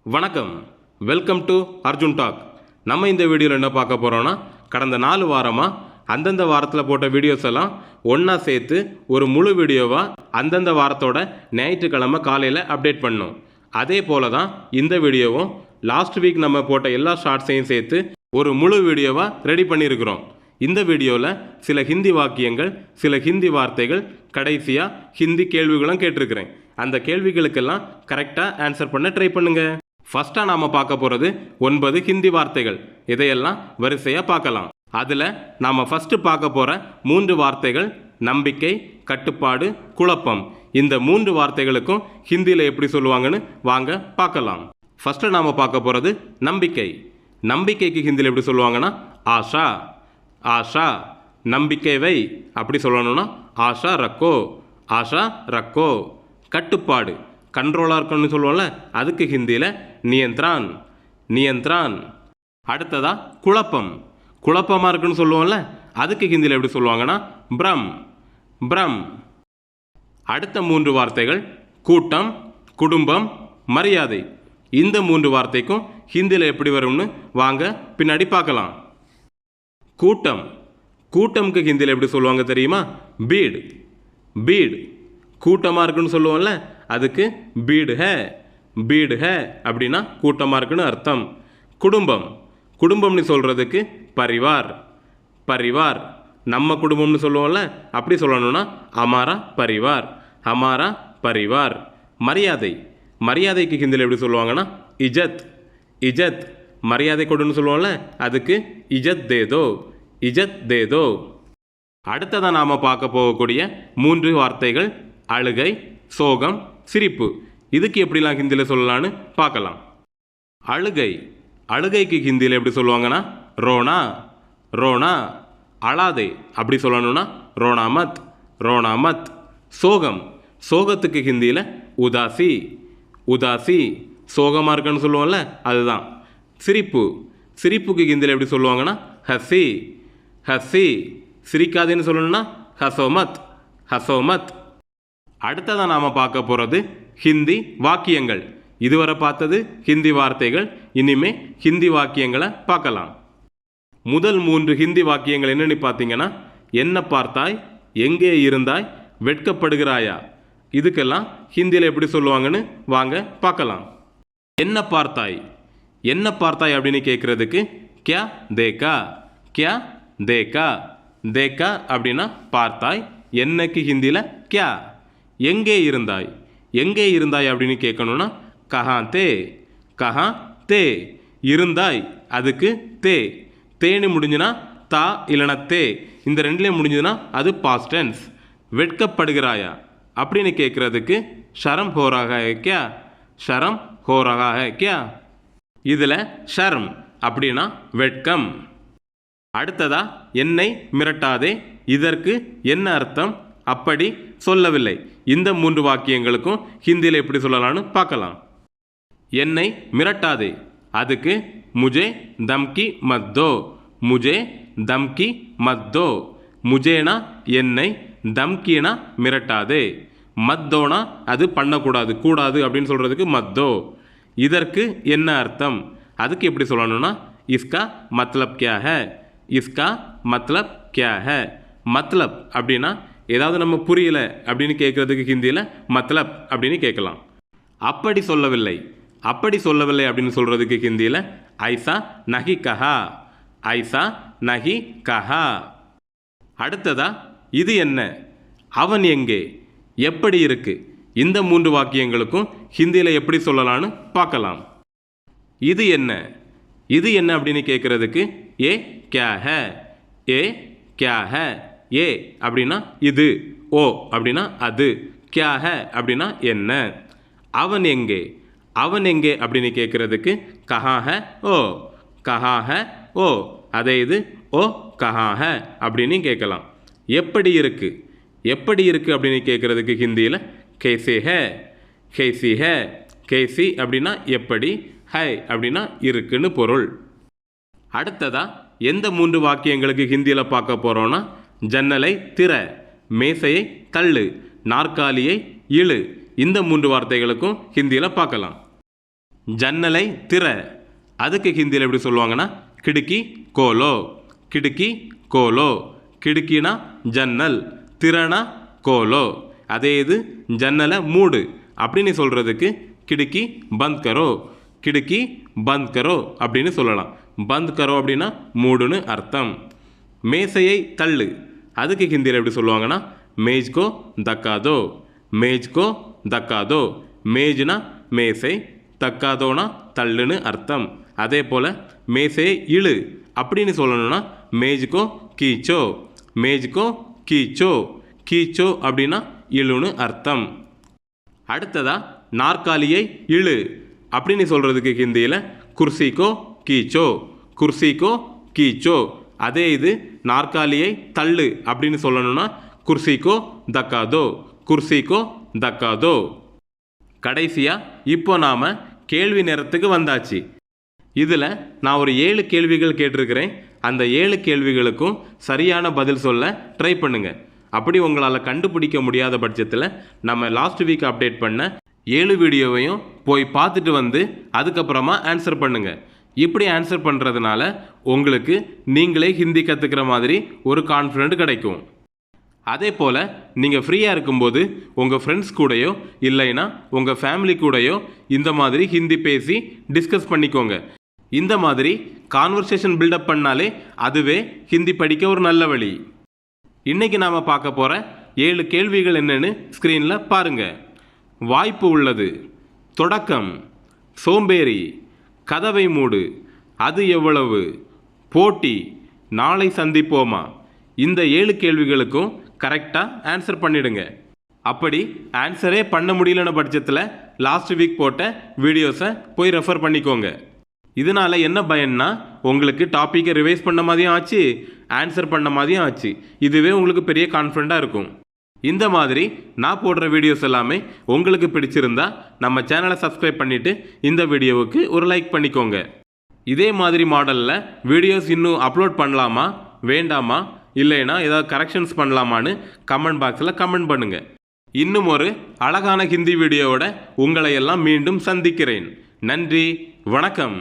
வணக்கம், welcome to Arjun talk. நம்ம இந்த வீடியோவில் என்ன பார்க்க போகிறோன்னா, கடந்த 4 வாரமாக அந்தந்த வாரத்தில் போட்ட வீடியோஸ் எல்லாம் ஒன்றா சேர்த்து ஒரு முழு வீடியோவாக அந்தந்த வாரத்தோட ஞாயிற்றுக்கிழமை காலையில் அப்டேட் பண்ணோம். அதே போல தான் இந்த வீடியோவும் லாஸ்ட் வீக் நம்ம போட்ட எல்லா ஷார்ட்ஸையும் சேர்த்து ஒரு முழு வீடியோவாக ரெடி பண்ணியிருக்கிறோம். இந்த வீடியோவில் சில ஹிந்தி வாக்கியங்கள், சில ஹிந்தி வார்த்தைகள், கடைசியாக ஹிந்தி கேள்விகளும் கேட்டிருக்கிறேன். அந்த கேள்விகளுக்கெல்லாம் கரெக்டாக ஆன்சர் பண்ண ட்ரை பண்ணுங்கள். ஃபஸ்ட்டாக நாம் பார்க்க போகிறது 9 ஹிந்தி வார்த்தைகள். இதையெல்லாம் வரிசையாக பார்க்கலாம். அதில் நாம் ஃபஸ்ட்டு பார்க்க போகிற 3 வார்த்தைகள் நம்பிக்கை, கட்டுப்பாடு, குழப்பம். இந்த 3 வார்த்தைகளுக்கும் ஹிந்தியில் எப்படி சொல்லுவாங்கன்னு வாங்க பார்க்கலாம். ஃபஸ்ட்டு நாம் பார்க்க போகிறது நம்பிக்கை. நம்பிக்கைக்கு ஹிந்தியில் எப்படி சொல்லுவாங்கன்னா ஆஷா. ஆஷா, நம்பிக்கை வை. அப்படி சொல்லணும்னா ஆஷா ரக்கோ, ஆஷா ரக்கோ. கட்டுப்பாடு, கண்ட்ரோலாக இருக்கணும்னு சொல்லுவோம்ல, அதுக்கு ஹிந்தியில் நியந்த்ரான், நியந்த்ரான். அடுத்ததா குழப்பம். குழப்பமாக இருக்குன்னு சொல்லுவோம்ல, அதுக்கு ஹிந்தியில் எப்படி சொல்லுவாங்கன்னா பிரம், பிரம். அடுத்த 3 வார்த்தைகள் கூட்டம், குடும்பம், மரியாதை. இந்த 3 வார்த்தைக்கும் ஹிந்தியில் எப்படி வரும்னு வாங்க பின்னாடி பார்க்கலாம். கூட்டம். கூட்டம்க்கு ஹிந்தியில் எப்படி சொல்லுவாங்க தெரியுமா? பீடு, பீடு. கூட்டமாக இருக்குன்னு சொல்லுவோம்ல, அதுக்கு பீடு ஹே, பீடு ஹே. அப்படின்னா கூட்டமாக இருக்குன்னு அர்த்தம். குடும்பம். குடும்பம்னு சொல்கிறதுக்கு பரிவார், பரிவார். நம்ம குடும்பம்னு சொல்லுவோம்ல, அப்படி சொல்லணும்னா அமாரா பரிவார், அமாரா பரிவார். மரியாதை. மரியாதைக்கு ஹிந்தியில் எப்படி சொல்லுவாங்கன்னா இஜத், இஜத். மரியாதை கொடுன்னு சொல்லுவோம்ல, அதுக்கு இஜத் தேதோ, இஜத் தேதோ. அடுத்ததான் நாம் பார்க்க போகக்கூடிய 3 வார்த்தைகள் அழுகை, சோகம், சிரிப்பு. இதுக்கு எப்படிலாம் ஹிந்தியில் சொல்லலான்னு பார்க்கலாம். அழுகை. அழுகைக்கு ஹிந்தியில் எப்படி சொல்லுவாங்கன்னா ரோனா, ரோனா. அழாதே அப்படி சொல்லணும்னா ரோனாமத், ரோனாமத். சோகம். சோகத்துக்கு ஹிந்தியில் உதாசி, உதாசி. சோகமாக இருக்குன்னு சொல்லுவோம்ல, அதுதான். சிரிப்பு. சிரிப்புக்கு ஹிந்தியில் எப்படி சொல்லுவாங்கன்னா ஹசி, ஹசி. சிரிக்காதேன்னு சொல்லணும்னா ஹசோமத், ஹசோமத். அடுத்ததான் நாம் பார்க்க போகிறது ஹிந்தி வாக்கியங்கள். இதுவரை பார்த்தது ஹிந்தி வார்த்தைகள். இனிமே ஹிந்தி வாக்கியங்களை பார்க்கலாம். முதல் 3 ஹிந்தி வாக்கியங்கள் என்னென்னு பார்த்தீங்கன்னா என்ன பார்த்தாய், எங்கே இருந்தாய், வெட்கப்படுகிறாயா. இதுக்கெல்லாம் ஹிந்தியில் எப்படி சொல்லுவாங்கன்னு வாங்க பார்க்கலாம். என்ன பார்த்தாய். என்ன பார்த்தாய் அப்படின்னு கேட்குறதுக்கு கியா தேக்கா, கியா தேக்கா. தேக்கா அப்படின்னா பார்த்தாய். என்னக்கு ஹிந்தியில் கியா. எங்கே இருந்தாய். எங்கே இருந்தாய் அப்படின்னு கேட்கணும்னா கஹா தே, கஹா தே. இருந்தாய், அதுக்கு தே. தேன்னு முடிஞ்சுன்னா தா இல்லைனா தே. இந்த ரெண்டுலேயும் முடிஞ்சதுன்னா அது பாஸ்ட் டென்ஸ். வெட்கப்படுகிறாயா அப்படின்னு கேட்குறதுக்கு ஷரம் ஹோ ரஹா ஹை கியா, ஷரம் ஹோ ரஹா ஹை கியா. இதில் ஷர்ம் அப்படின்னா வெட்கம். அடுத்ததா என்னை மிரட்டாதே. இதற்கு என்ன அர்த்தம்? அப்படி சொல்லவில்லை. இந்த 3 வாக்கியங்களுக்கும் ஹிந்தியில் எப்படி சொல்லலான்னு பார்க்கலாம். என்னை மிரட்டாதே, அதுக்கு முஜே தம்கி மத்தோ, முஜே தம்கி மத்தோ. முஜேனா என்னை, தம்கினா மிரட்டாதே, மத்தோனா அது பண்ணக்கூடாது, கூடாது அப்படின்னு சொல்கிறதுக்கு மத்தோ. இதற்கு என்ன அர்த்தம்? அதுக்கு எப்படி சொல்லணும்னா இஸ்கா மத்லப் கியா ஹே, இஸ்கா மத்லப் கியா ஹே. மத்லப் அப்படின்னா ஏதாவது நம்ம புரியல அப்படின்னு கேட்குறதுக்கு ஹிந்தியில் மத்லப் அப்படின்னு கேட்கலாம். அப்படி சொல்லவில்லை. அப்படி சொல்லவில்லை அப்படின்னு சொல்கிறதுக்கு ஹிந்தியில் ஐசா நஹி கஹா, ஐசா நஹி கஹா. அடுத்ததா இது என்ன, அவன் எங்கே, எப்படி இருக்கு. இந்த 3 வாக்கியங்களுக்கும் ஹிந்தியில் எப்படி சொல்லலான்னு பார்க்கலாம். இது என்ன. இது என்ன அப்படின்னு கேட்குறதுக்கு ஏ கியா ஹே, ஏ கியா ஹே. ஏ அப்படின்னா இது, ஓ அப்படின்னா அது, கியா ஹே அப்படின்னா என்ன. அவன் எங்கே. அவன் எங்கே அப்படின்னு கேட்குறதுக்கு கஹா ஹே ஓ, கஹா ஹே ஓ. அதே இது ஓ கஹா ஹே அப்படின்னு கேட்கலாம். எப்படி இருக்கு. எப்படி இருக்கு அப்படின்னு கேட்குறதுக்கு ஹிந்தியில் கேசி ஹே, கேசி ஹே. கேசி அப்படின்னா எப்படி, ஹை அப்படின்னா இருக்குன்னு பொருள். அடுத்ததா எந்த 3 வாக்கியங்களுக்கு ஹிந்தியில் பார்க்க போகிறோன்னா ஜன்னலை திற, மேசையை தள்ளு, நாற்காலியை இழு. இந்த 3 வார்த்தைகளுக்கும் ஹிந்தியில் பார்க்கலாம். ஜன்னலை திற, அதுக்கு ஹிந்தியில் எப்படி சொல்லுவாங்கன்னா கிடுக்கி கோலோ, கிடுக்கி கோலோ. கிடுக்கினா ஜன்னல், திறனா கோலோ. அதே இது ஜன்னலை மூடு அப்படின்னு சொல்கிறதுக்கு கிடுக்கி பந்த் கரோ, கிடுக்கி பந்த் கரோ அப்படின்னு சொல்லலாம். பந்த் கரோ அப்படின்னா மூடுன்னு அர்த்தம். மேசையை தள்ளு, அதுக்கு ஹிந்தியில் எப்படி சொல்லுவாங்கன்னா மேஜ்கோ தக்காதோ, மேஜ்கோ தக்காதோ. மேஜ்னா மேசை, தக்காதோனா தள்ளுன்னு அர்த்தம். அதே போல் மேசையை இழு அப்படின்னு சொல்லணும்னா மேஜ்கோ கீச்சோ, மேஜ்கோ கீச்சோ. கீச்சோ அப்படின்னா இழுன்னு அர்த்தம். அடுத்ததா நாற்காலியை இழு அப்படின்னு சொல்கிறதுக்கு ஹிந்தியில் குர்சிக்கோ கீச்சோ, குர்சிக்கோ கீச்சோ. அதே இது நாற்காலியை தள்ளு அப்படின்னு சொல்லணும்னா குர்சிக்கோ தக்காதோ, குர்சிக்கோ தக்காதோ. கடைசியாக இப்போ நாம் கேள்வி நேரத்துக்கு வந்தாச்சு. இதில் நான் ஒரு 7 கேள்விகள் கேட்டிருக்கிறேன். அந்த 7 கேள்விகளுக்கும் சரியான பதில் சொல்ல ட்ரை பண்ணுங்கள். அப்படி உங்களால் கண்டுபிடிக்க முடியாத பட்சத்தில் நம்ம லாஸ்ட் வீக் அப்டேட் பண்ண 7 வீடியோவையும் போய் பார்த்துட்டு வந்து அதுக்கப்புறமா ஆன்சர் பண்ணுங்கள். இப்படி ஆன்சர் பண்ணுறதுனால உங்களுக்கு நீங்களே ஹிந்தி கற்றுக்கிற மாதிரி ஒரு கான்ஃபிடென்ட் கிடைக்கும். அதே போல் நீங்கள் ஃப்ரீயாக இருக்கும்போது உங்கள் ஃப்ரெண்ட்ஸ் கூடயோ இல்லைன்னா உங்கள் ஃபேமிலி கூடயோ இந்த மாதிரி ஹிந்தி பேசி டிஸ்கஸ் பண்ணிக்கோங்க. இந்த மாதிரி கான்வர்சேஷன் பில்டப் பண்ணாலே அதுவே ஹிந்தி படிக்க ஒரு நல்ல வழி. இன்றைக்கி நாம் பார்க்க போகிற 7 கேள்விகள் என்னென்னு ஸ்க்ரீனில் பாருங்கள். வாய்ப்பு உள்ளது, தொடக்கம், சோம்பேறி, கதவை மூடு, அது எவ்வளவு, போட்டி, நாளை சந்திப்போமா. இந்த 7 கேள்விகளுக்கும் கரெக்டாக ஆன்சர் பண்ணிடுங்க. அப்படி ஆன்சரே பண்ண முடியலன்னு பட்சத்தில் லாஸ்ட் வீக் போட்ட வீடியோஸை போய் ரெஃபர் பண்ணிக்கோங்க. இதனால் என்ன பயன்னா உங்களுக்கு டாப்பிக்கை ரிவைஸ் பண்ண மாதிரியும் ஆச்சு, ஆன்சர் பண்ண மாதிரியும் ஆச்சு. இதுவே உங்களுக்கு பெரிய கான்ஃபிடண்ட்டாக இருக்கும். இந்த மாதிரி நான் போடுற வீடியோஸ் எல்லாமே உங்களுக்கு பிடிச்சிருந்தா நம்ம சேனலை சப்ஸ்கிரைப் பண்ணிவிட்டு இந்த வீடியோவுக்கு ஒரு லைக் பண்ணிக்கோங்க. இதே மாதிரி மாடலில் வீடியோஸ் இன்னும் அப்லோட் பண்ணலாமா வேண்டாமா, இல்லைன்னா ஏதாவது கரெக்ஷன்ஸ் பண்ணலாமான்னு கமெண்ட் பாக்ஸில் கமெண்ட் பண்ணுங்கள். இன்னும் ஒரு அழகான ஹிந்தி வீடியோவோட உங்களை எல்லாம் மீண்டும் சந்திக்கிறேன். நன்றி, வணக்கம்.